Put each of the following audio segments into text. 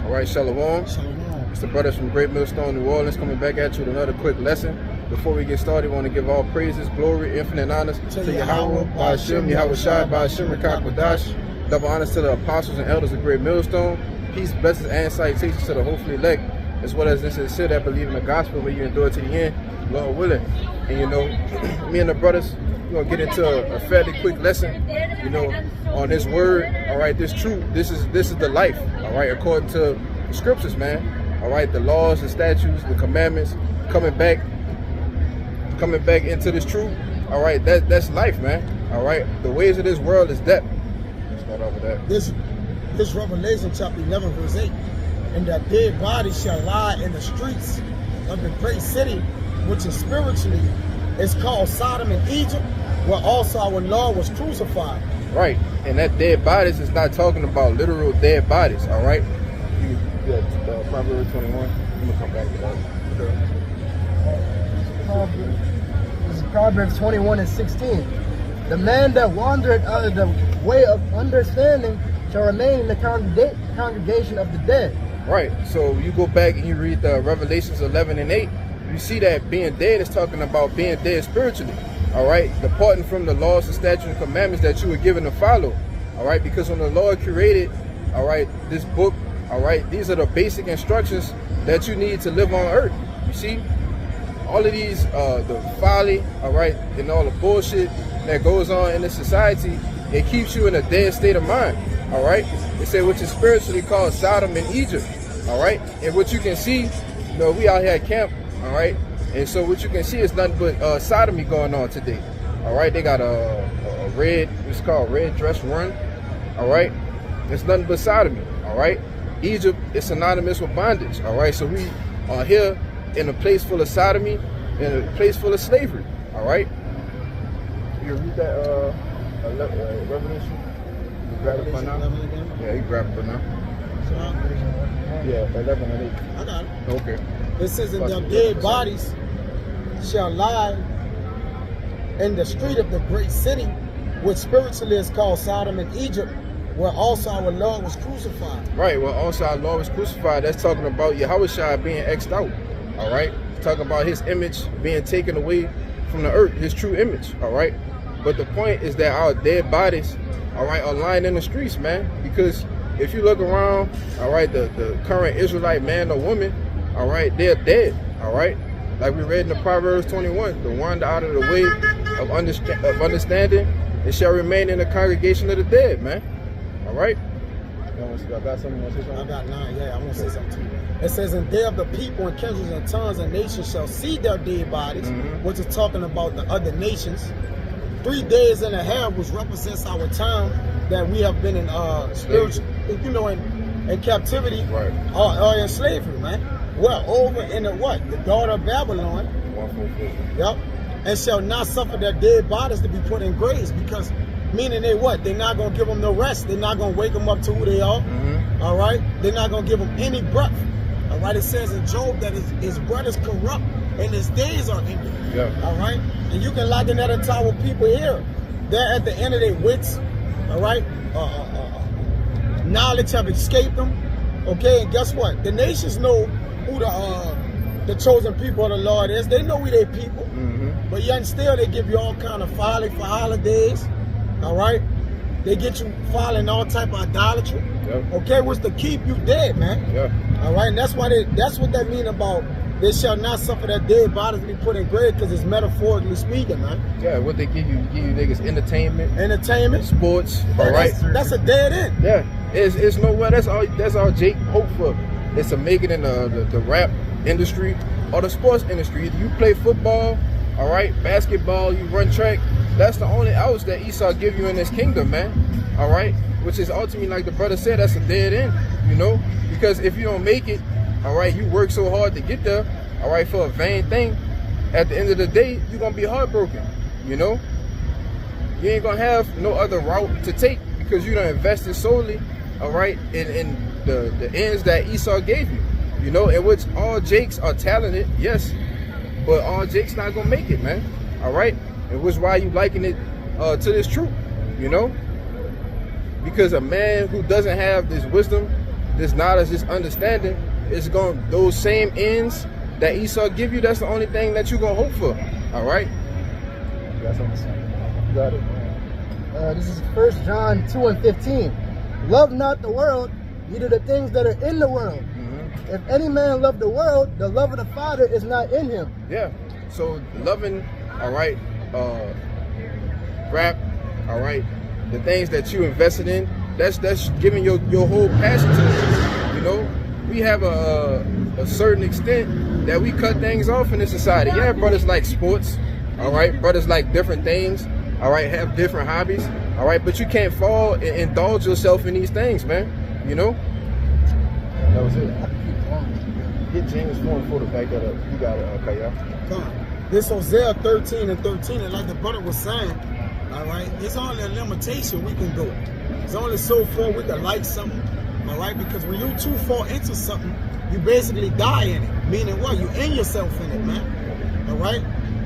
All right, Shalom. Shalom. It's the brothers from Great Millstone, New Orleans, coming back at you with another quick lesson. Before we get started, we want to give all praises, glory, infinite honors to Yahweh, Ba'ashem, Yahweh Shai, Ba'ashem, Rakak, Wadash. Double honors to the apostles and elders of Great Millstone. Peace, blessings, and salutations to the hopefully elect, as well as this sincere that believe in the gospel, where you endure to the end, Lord willing. And you know, me and the brothers, we're going to get into a fairly quick lesson, you know, on this word, all right, this truth, this is the life, all right, according to the scriptures, man, all right, the laws, the statutes, the commandments, coming back into this truth, all right, that's life, man, all right, the ways of this world is death. Let's start off with that. This Revelation chapter 11 verse 8, and that dead bodies shall lie in the streets of the great city, which is spiritually is called Sodom and Egypt, where also our Lord was crucified. Right, and that dead bodies is not talking about literal dead bodies, all right? You got Proverbs 21. I'm gonna come back to that. This is Proverbs 21 and 16. The man that wandereth out of the way of understanding shall remain in the congregation of the dead. Right, so you go back and you read the Revelations 11 and 8, you see that being dead is talking about being dead spiritually, all right? Departing from the laws, the statutes, and commandments that you were given to follow, all right? Because when the Lord created, all right, this book, all right, these are the basic instructions that you need to live on earth. You see, all of these, the folly, all right, and all the bullshit that goes on in this society, it keeps you in a dead state of mind, all right? It said, which is spiritually called Sodom and Egypt, all right? And what you can see, you know, we out here at camp, all right? And so what you can see is nothing but sodomy going on today, all right? They got a red, it's called red dress run, all right? It's nothing but sodomy, all right? Egypt is synonymous with bondage, all right? So we are here in a place full of sodomy, in a place full of slavery, all right? You read that Revelation? You grab it for now? Yeah, you grab it for now. Yeah, 11 and 8. I got it. Okay. It says, and their dead bodies shall lie in the street of the great city, which spiritually is called Sodom and Egypt, where also our Lord was crucified. Right, well, also our Lord was crucified. That's talking about Yahweh Shai being X'd out, all right? Talking about his image being taken away from the earth, his true image, all right? But the point is that our dead bodies, all right, are lying in the streets, man. Because if you look around, all right, the current Israelite man or woman, all right, they're dead, all right? Like we read in the Proverbs 21, the wander out of the way of understanding, it shall remain in the congregation of the dead, man. All right? I got something you want to say something? I got 9, yeah, I want to say something to you. It says, and there of the people and kindreds and tongues and nations shall see their dead bodies, which is talking about the other nations. 3 days and a half, which represents our time that we have been in spiritual, you know, in captivity, right, or in slavery, man. Well, over in the what? The daughter of Babylon. Yep. And shall not suffer their dead bodies to be put in graves, because meaning they what? They're not going to give them no rest. They're not going to wake them up to who they are. All right? They're not going to give them any breath. All right? It says in Job that his breath is corrupt and his days are ended. Yeah. All right? And you can liken that into our people here. They're at the end of their wits. All right? Knowledge have escaped them. Okay? And guess what? The nations know who the chosen people of the Lord is. They know we their people. But yet and still they give you all kind of folly for holidays. All right? They get you following all type of idolatry. Yep. Okay, what's to keep you dead, man? Yeah. All right, and that's what that mean about they shall not suffer their dead bodies to be put in grave, because it's metaphorically speaking, man. Yeah, what they give you niggas entertainment, sports, all right? That's a dead end. Yeah, it's nowhere. That's all Jake hope for. It's to make it in the rap industry or the sports industry. Either you play football, all right, basketball, you run track. That's the only outs that Esau give you in this kingdom, man. All right, which is ultimately, like the brother said, that's a dead end, you know? Because if you don't make it, all right, you work so hard to get there, all right, for a vain thing, at the end of the day, you're going to be heartbroken, you know? You ain't going to have no other route to take, because you done invested solely, all right, in the ends that Esau gave you, you know, in which all Jakes are talented, yes, but all Jakes not going to make it, man, all right? And which why you liken it to this truth, you know? Because a man who doesn't have this wisdom, this knowledge, this understanding, it's going those same ends that Esau give you. That's the only thing that you're gonna hope for. All right. That's understandable. Got it. This is 1 John 2:15. Love not the world, neither the things that are in the world. If any man love the world, the love of the Father is not in him. Yeah. So loving, all right, rap, all right, the things that you invested in, that's giving your whole passion to it. You know, we have a certain extent that we cut things off in this society. Yeah, brothers like sports, all right, brothers like different things, all right, have different hobbies, all right, but you can't fall and indulge yourself in these things, man. You know. That was it. Get James 4 to back that up. You got it, okay, yeah. Come on. This Hosea 13:13, and like the brother was saying, all right, it's only a limitation we can go. It's only so far we can like something, all right, because when you're too far into something, you basically die in it. Meaning what? You end yourself in it, man. All right?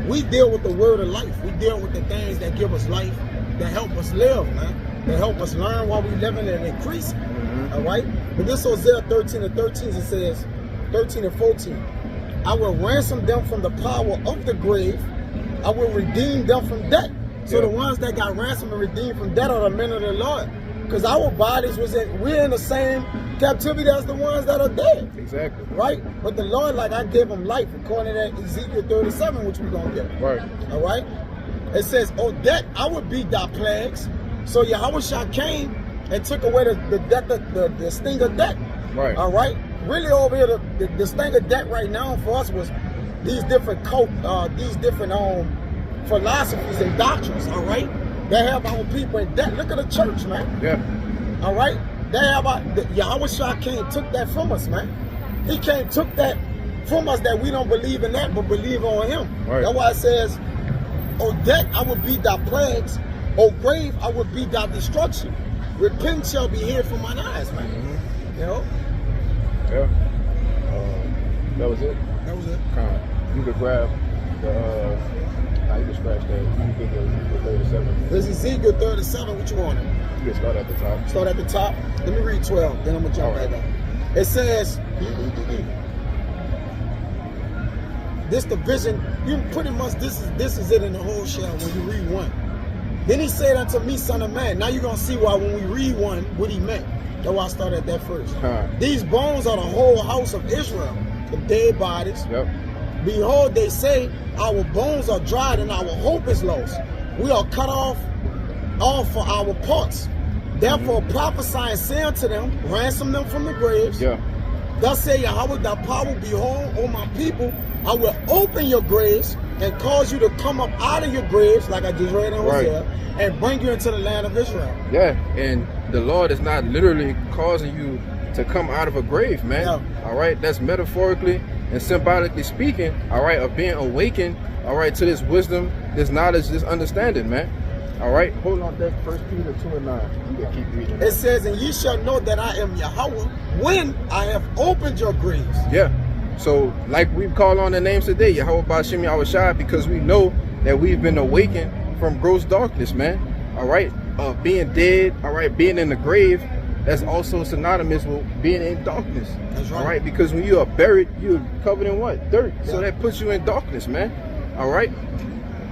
We deal with the word of life. We deal with the things that give us life, that help us live, man. That help us learn while we living and increase. All right? But this Hosea 13:13, it says, 13 and 14. I will ransom them from the power of the grave. I will redeem them from death. So the ones that got ransomed and redeemed from death are the men of the Lord. Because our bodies we're in the same captivity as the ones that are dead. Exactly. Right? But the Lord, like I gave them life, according to Ezekiel 37, which we're going to get. Right. All right? It says, oh, death, I would beat thy plagues. So Yahushua came and took away the sting of death. Right. All right? Really over here, the sting of death right now for us was these different philosophies and doctrines, all right? They have our people in debt. Look at the church, man. Yeah. All right? They have Yahushua came took that from us, man. He came took that from us that we don't believe in that, but believe on him. Right. That's why it says, oh, death, I will beat thy plagues. Oh, grave, I will beat thy destruction. Repentance shall be hid from mine eyes, man. Mm-hmm. You know? Yeah. That was it. That was it. You could grab the. You can scratch that. You can get the 37. This is Ezekiel 37. What you want? You can start at the top. Start at the top. Let me read 12. Then I'm gonna jump right back. It says, this division. You pretty much this is it in the whole shell when you read one. Then he said unto me, son of man. Now you're gonna see why when we read one, what he meant. That's why I started at that first. These bones are the whole house of Israel, the dead bodies. Yep. Behold, they say, our bones are dried and our hope is lost. We are cut off for our parts. Therefore prophesy and say unto them, ransom them from the graves. Yeah. Thus say Yahweh thy power, behold, O my people, I will open your graves and cause you to come up out of your graves, like I just read in Hosea, and bring you into the land of Israel. Yeah, and the Lord is not literally causing you to come out of a grave, man. Yeah. All right, that's metaphorically and symbolically speaking, all right, of being awakened, all right, to this wisdom, this knowledge, this understanding, man. All right, hold on, that's 1 Peter 2:9. You can keep reading. It says, and ye shall know that I am Yahweh when I have opened your graves. Yeah. So, like we call on the names today, Yahweh Ba'Shem Yahushua, because we know that we've been awakened from gross darkness, man. All right, being dead, all right, being in the grave, that's also synonymous with being in darkness. That's right. All right, because when you are buried, you're covered in what? Dirt. Yeah. So that puts you in darkness, man. All right.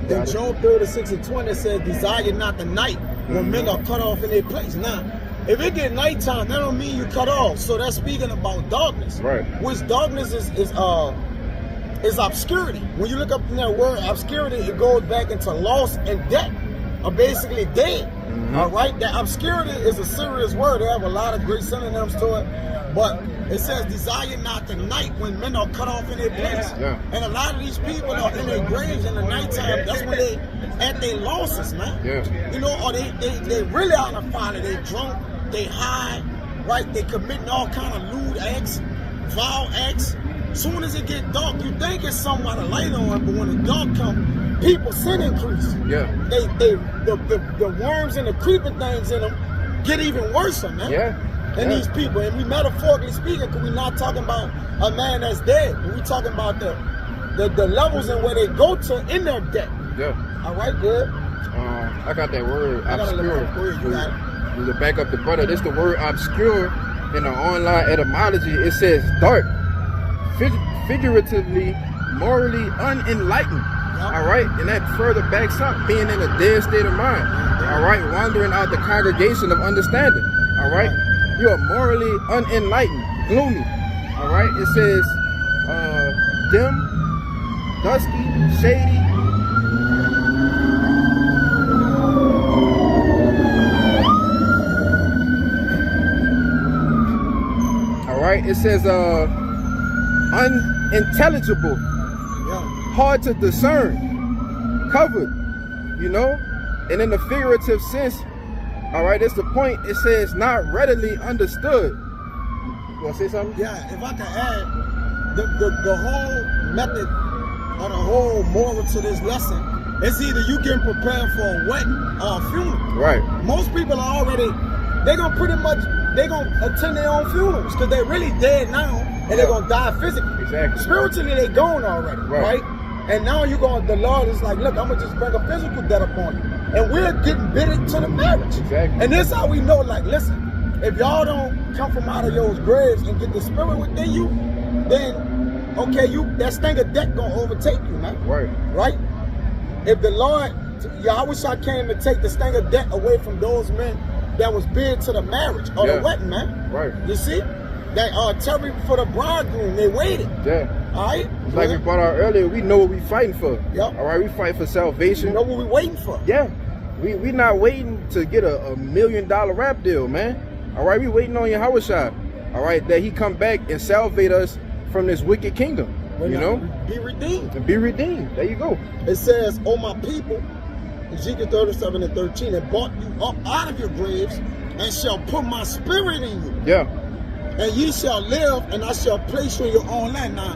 Then Job 36:20 says, desire not the night when men are cut off in their place. Now, if it get nighttime, that don't mean you cut off. So that's speaking about darkness. Right. Which darkness is obscurity. When you look up in that word obscurity, it goes back into loss and death, or basically dead. All right. That obscurity is a serious word. They have a lot of great synonyms to it, but it says desire not the night when men are cut off in their place. Yeah. And a lot of these people are in their graves in the nighttime. That's when they at their losses, man. Yeah. You know, or they really out of fire. They drunk, they high, right? They committing all kind of lewd acts, vile acts. Soon as it get dark, you think it's somewhat a light on, but when the dark come, people sin increase. Yeah. The worms and the creeping things in them get even worse, man. Yeah. And these people, and we metaphorically speaking, because we're not talking about a man that's dead. We're talking about the levels and where they go to in their death. Yeah. All right, good. I got that word I gotta obscure. look up the word, you got it. To back up the brother, this the word obscure, in the online etymology, it says dark, figuratively, morally unenlightened. All right, and that further backs up being in a dead state of mind. All right, wandering out the congregation of understanding. All right, you are morally unenlightened, gloomy. All right, it says dim, dusky, shady. All right, it says unintelligible, hard to discern, covered, you know, and in the figurative sense, all right, that's the point. It says not readily understood. You want to say something? Yeah, if I can add, the whole method or the whole moral to this lesson is either you getting prepared for a wedding or a funeral. Right. Most people are already, they're going to attend their own funerals because they're really dead now and they're going to die physically. Exactly. Spiritually, they're gone already, right? And now the Lord is like, look, I'm going to just bring a physical death upon you. And we're getting bidded to the marriage. Exactly. And this is how we know, like, listen, if y'all don't come from out of your graves and get the spirit within you, then, okay, that sting of death going to overtake you, man. Right. Right? If the Lord, I wish I came to take the sting of death away from those men that was bid to the marriage or the wedding, man. Right. You see? That tarry for the bridegroom, they waited. Yeah. All right? Like we brought out earlier, we know what we fighting for. Yep. All right, we fight for salvation. You know what we waiting for. Yeah. We not waiting to get a $1 million rap deal, man. All right, we waiting on Yahushua. All right, that he come back and salvate us from this wicked kingdom. You know? Be redeemed. And be redeemed. There you go. It says, "Oh my people," Ezekiel 37:13, "and brought you up out of your graves, and shall put my spirit in you. Yeah. And ye shall live, and I shall place you in your own land." Now,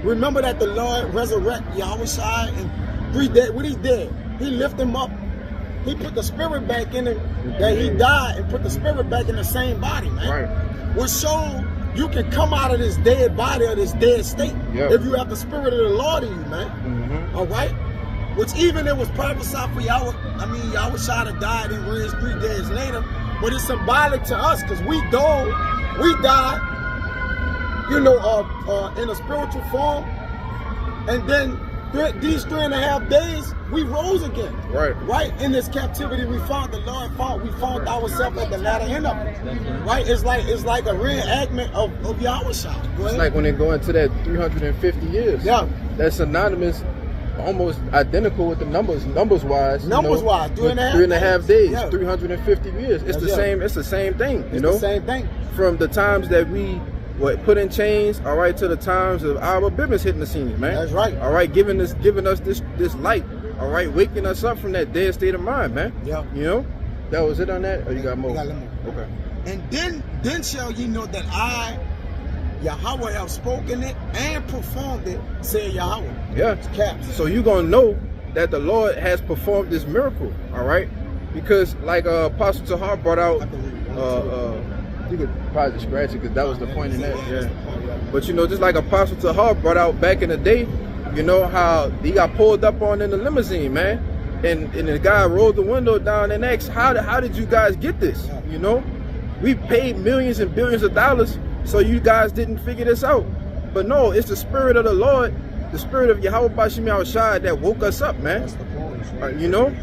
remember that the Lord resurrected Yahushua in 3 days. What he did, he lifted him up. He put the spirit back in him, that he died, and put the spirit back in the same body, man. Right. Which shows you can come out of this dead body or this dead state if you have the spirit of the Lord in you, man. All right? Which even it was prophesied for Yahushua died and raised 3 days later, but it's symbolic to us because we died, in a spiritual form, and then these 3.5 days we rose again. Right. In this captivity we found the Lord. We found ourselves at the latter end of it. Right. It's like a reenactment of Yahushua. It's like when they go into that 350 years. Yeah. That's synonymous, almost identical with the numbers wise. 3.5 days, yeah. 350 years. It's the same. It's the same thing. It's the same thing. From the times that we put in chains, all right, to the times of our business hitting the scene, man. That's right. All right, giving us this light, all right, waking us up from that dead state of mind, man. Yeah. You know, that was it on that, or you got more? I got more. Okay. And then shall ye know that I, Yahweh, have spoken it and performed it, said Yahweh. Yeah. Caps. So you gonna know that the Lord has performed this miracle, all right? Because like Apostle Tahar brought out, you could probably scratch it because that was the point in that, yeah. But just like Apostle Tahar brought out back in the day, how he got pulled up on in the limousine, man, and the guy rolled the window down and asked, how did you guys get this? We paid millions and billions of dollars, so you guys didn't figure this out. But no, it's the spirit of the Lord, the spirit of Yahweh Bashim Yahushua that woke us up, man.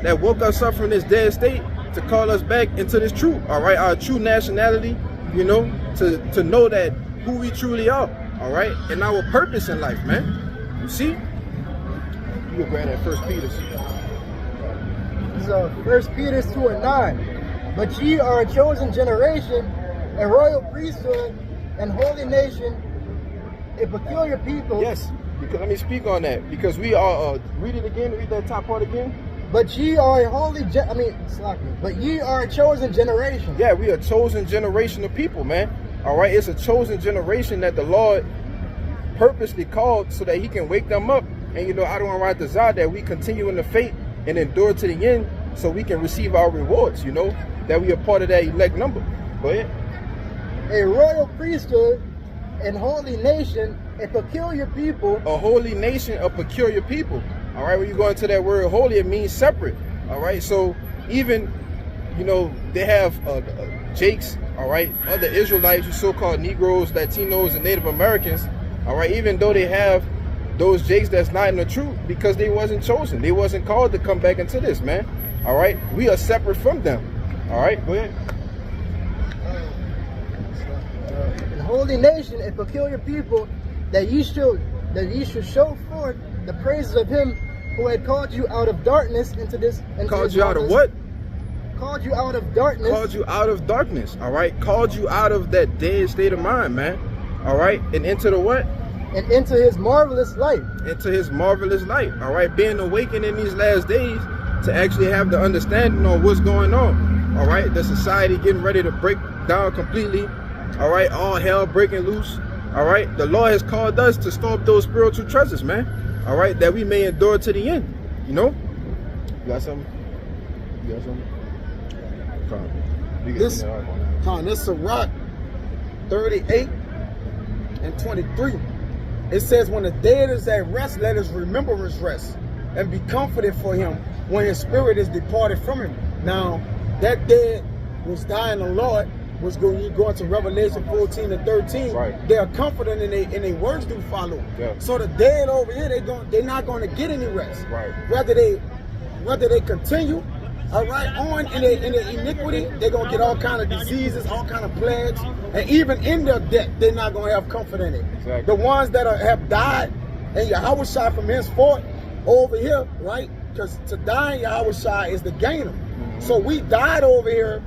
That woke us up from this dead state to call us back into this truth, all right, our true nationality, to know that who we truly are, all right, and our purpose in life, man. You see? You go grab that 1 Peter. This is 1 Peter 2:9. But ye are a chosen generation, a royal priesthood, and holy nation, a peculiar people. Yes, because let me speak on that. Because we are, read it again, read that top part again. But ye are a but ye are a chosen generation. Yeah, we are a chosen generation of people, man. All right, it's a chosen generation that the Lord purposely called so that he can wake them up. And I don't want to desire that we continue in the faith and endure to the end so we can receive our rewards, that we are part of that elect number. Go ahead. A royal priesthood and holy nation, a peculiar people. A holy nation, a peculiar people. All right, when you go into that word holy, it means separate. All right, so even, they have Jakes, all right, other Israelites, you so-called Negroes, Latinos, and Native Americans, all right, even though they have those Jakes that's not in the truth because they wasn't chosen. They wasn't called to come back into this, man. All right, we are separate from them. All right, go ahead. A holy nation, a peculiar people, that ye should show forth the praises of him who had called you out of darkness into this. Called you out of what? Called you out of darkness. Called you out of darkness. All right, called you out of that dead state of mind, man. All right, and into the what? And into his marvelous light. Into his marvelous light. All right, being awakened in these last days to actually have the understanding on what's going on. All right, the society getting ready to break down completely. All right, all hell breaking loose. All right, the Lord has called us to store up those spiritual treasures, man. All right, that we may endure to the end. You know? You got something? You got something? This Sirach 38 and 23. It says, when the dead is at rest, let his remembrance rest, and be comforted for him when his spirit is departed from him. Now, that dead was dying the Lord, was going, you go into Revelation 14 and 13. Right. They are comforted and their words do follow. Yeah. So the dead over here, they're not going to get any rest. Right. Whether they continue, all right, on in their iniquity, they're going to get all kind of diseases, all kind of plagues, and even in their death, they're not going to have comfort in it. Exactly. The ones that have died, and Yahweh Shai from henceforth over here, right? Because to die in Yahweh Shai is the gainer. So we died over here,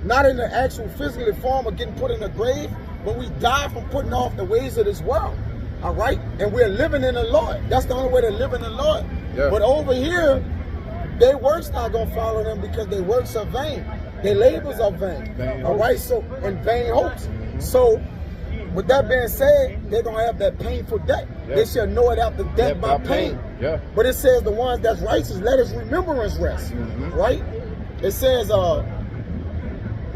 not in the actual physical form of getting put in the grave, but we died from putting off the ways of this world. All right? And we're living in the Lord. That's the only way to live in the Lord. Yeah. But over here, their works not going to follow them because their works are vain. Their labors are vain. All right? So, and vain hopes. So, with that being said, they're going to have that painful death. Yeah. They shall know it after death by pain. Yeah. But it says the ones that's righteous, let his remembrance rest. Right? It says,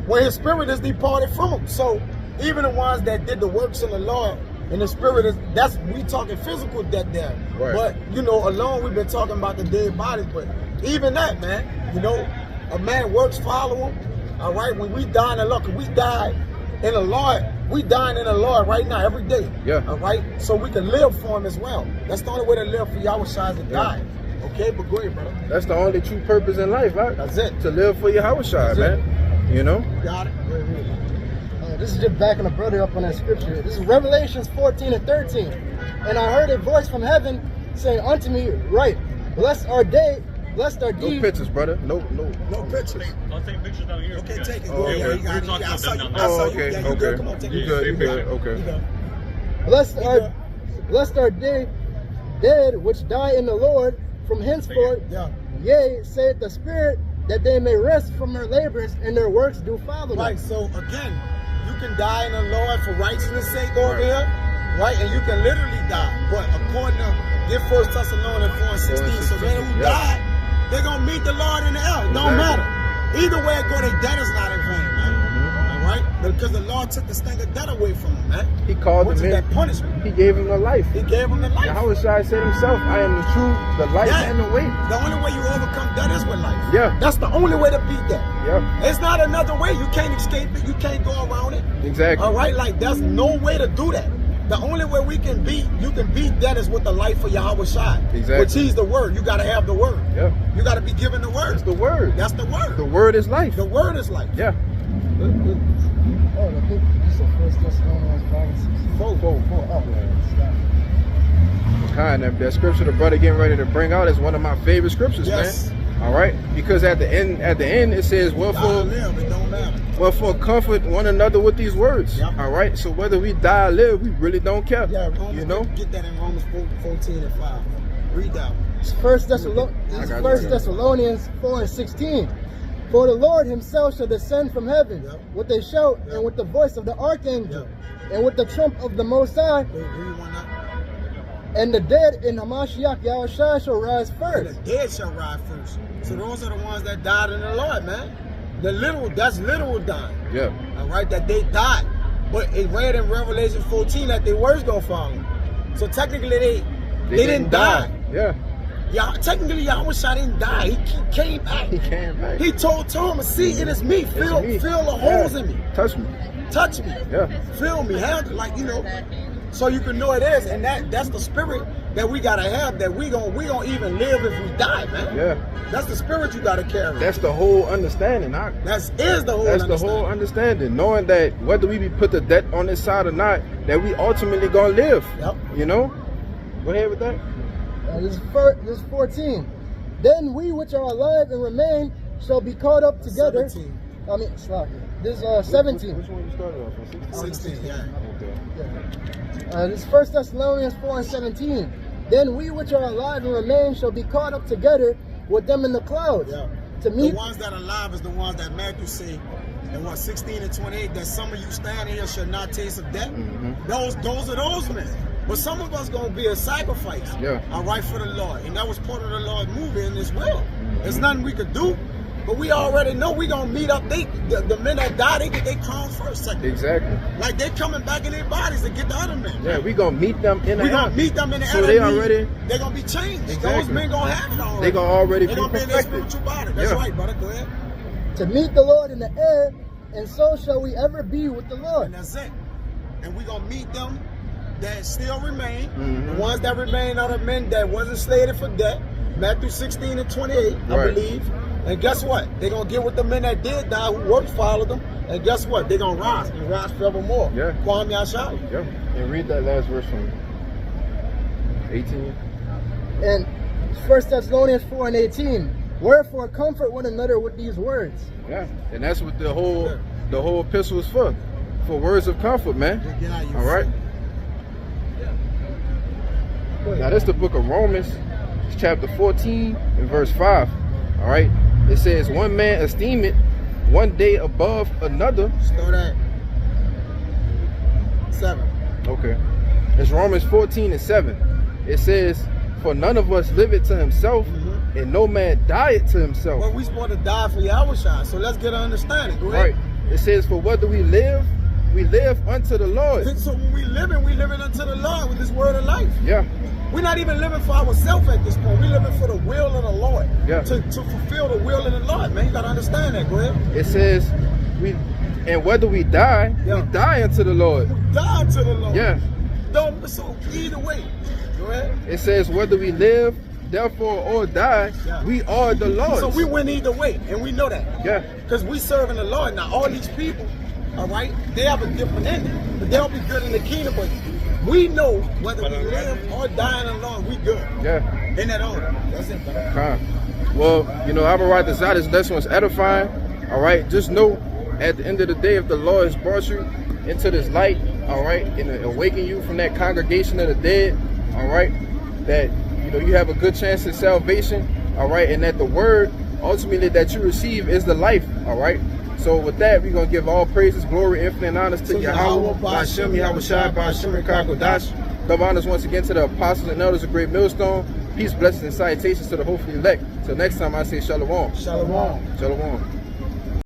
when his spirit is departed from him. So even the ones that did the works of the Lord and the spirit is, that's, we talking physical death there. Right. But, you know, alone we've been talking about the dead bodies. But even that, man, you know, a man works follow him. All right, when we die in the Lord, 'cause we die in the Lord, we dying in the Lord right now, every day. Yeah. All right, so we can live for him as well. That's the only way to live for Yahweh Shai is to die. Okay, but go ahead, brother. That's the only true purpose in life, right? That's it. To live for Yahweh Shai, man. You know? Got it. Go ahead. This is just backing a brother up on that scripture. This is Revelations 14 and 13. And I heard a voice from heaven saying unto me, right, blessed are they, blessed are No ye. pictures, brother. No pictures. I'll take pictures down here. Okay, take it. Oh, Go ahead. okay. You got it. We're talking I saw about you. them I saw Oh, you. okay, Yeah, you okay. good. Come on, take You it. good, you got good, it. okay. You good. Blessed are they dead which die in the Lord from henceforth. Yeah. Yea, saith the Spirit, that they may rest from their labors and their works do follow them. Right, so again, you can die in the Lord for righteousness' sake over here, right? And you can literally die. But according to get 1 Thessalonians 4 and 16, so they who die, they're going to meet the Lord in the air. It don't matter. Either way it go, their debt is not in vain, man. All right? Because the Lord took the sting of debt away from them, man. He called Which him is in. that punishment. He gave him the life. He gave them the life. Yahweh Shai said himself, I am the truth, the life, and the way. The only way you overcome death is with life. Yeah. That's the only way to beat that. Yeah. It's not another way. You can't escape it. You can't go around it. Exactly. All right? Like, there's no way to do that. The only way you can beat that is with the life of Yahweh Shai. Exactly. Which he's the word. You got to have the word. Yeah. You got to be given the word. It's the word. That's the word. The word is life. The word is life. Yeah. Oh, I think this is 1 Thessalonians 5 and 6. Four. Oh, Kind of that scripture the brother getting ready to bring out is one of my favorite scriptures, Yes. man. All right, because at the end it says, God "Wherefore, live, it don't matter. wherefore comfort one another with these words." Yep. All right, so whether we die or live, we really don't care. Yeah, Romans, you know. get that in Romans 14 and 5. Read that one. It's 1 Thessalonians 4 and 16. For the Lord himself shall descend from heaven with a shout and with the voice of the archangel and with the trump of the Most High, Read one up. and the dead in Hamashiach Yahushua shall rise And first. the dead shall rise first. So those are the ones that died in the Lord, man. That's literal dying. Yeah. All right, that they died. But it read in Revelation 14 that their words gonna follow. So technically they didn't die. Yeah. technically Yahushua didn't die. He came back. He came back. He told Thomas, see, it is me. Feel the holes in me. Touch me. Touch me. Yeah. Feel me. Handle, like, you know, so you can know it is. And that's the spirit that we gotta have, that we gonna even live if we die, man. Yeah. That's the spirit you gotta carry. That's the whole understanding. That's the whole understanding. Knowing that whether we be put to death on this side or not, that we ultimately gonna live. Yep. You know? Go ahead with that. This is 14. Then we which are alive and remain shall be caught up together. 17. I mean, slack. This is 17. Which one you started off on? 16, yeah. Okay. Yeah. This is 1 Thessalonians 4 and 17. Then we which are alive and remain shall be caught up together with them in the clouds. Yeah. To meet The ones that are alive is the ones that Matthew say, in what, 16 and 28, that some of you standing here shall not taste of death. Mm-hmm. Those are those men. But some of us gonna be a sacrifice, all right, for the Lord. And that was part of the Lord's movie in this world. Mm-hmm. There's nothing we could do, but we already know we gonna meet up. The men that die, they get their crowns first, second. Exactly. Like they coming back in their bodies to get the other men. Yeah, we gonna meet them in the We gonna meet them in the so air. they already, they're gonna be changed. Exactly. Those men gonna have it already. they gonna already They're be gonna be in their perfected. spiritual body. That's right, brother. Go ahead. to meet the Lord in the air, and so shall we ever be with the And Lord. that's it. And we gonna meet them that still remain. Mm-hmm. The ones that remain are the men that wasn't slated for death. Matthew 16 and 28, I Right. believe. And guess what? They're gonna get with the men that did die, who worked, followed them. And guess what? They're gonna rise and rise forevermore. Yeah. Kwame Yashai. Yeah. And read that last verse from 18. And 1 Thessalonians 4 and 18. Wherefore comfort one another with these words. Yeah. And that's what the whole epistle is for words of comfort, man. Get out of your All right. Now this is the book of Romans, chapter 14 and verse 5. All right. It says, one man esteem it one day above another. Start at 7. Okay. It's Romans 14 and 7. It says, for none of us liveth to himself, and no man dieth to himself. Well, we supposed to die for Yahushua, so let's get an understanding. Go ahead. Right. It says, for whether we live unto the Lord. So when we living unto the Lord with this word of life. Yeah. We're not even living for ourselves at this point. We're living for the will of the Lord. Yeah. To fulfill the will of the Lord, man. You gotta understand that. Go ahead. It says, and whether we die, Yeah. we die unto the Lord. Die unto the Lord. Yeah. So either way. Go ahead. It says, whether we live, therefore, or die, Yeah. we are the Lord. So we win either way, and we know that. Yeah. Because we serving the Lord. Now all these people, all right, they have a different ending. But they'll be good in the kingdom, but we know whether we live or die in the Lord, we good. Yeah. In that order. That's it, brother. Well, you know, Abba Desire, this lesson was edifying. All right. Just know, at the end of the day, if the Lord has brought you into this light, all right, and awaken you from that congregation of the dead, all right, that, you know, you have a good chance at salvation, all right, and that the word ultimately that you receive is the life, all right. So with that, we're going to give all praises, glory, infinite honors to Yahweh, Ba'ashem, Yahushua, Ba'ashem, Kakodash. Double honors once again to the apostles and elders of Great Millstone. Peace, blessings, and salutations to the hopefully elect. Till next time, I say shalom. Shalom. Shalom.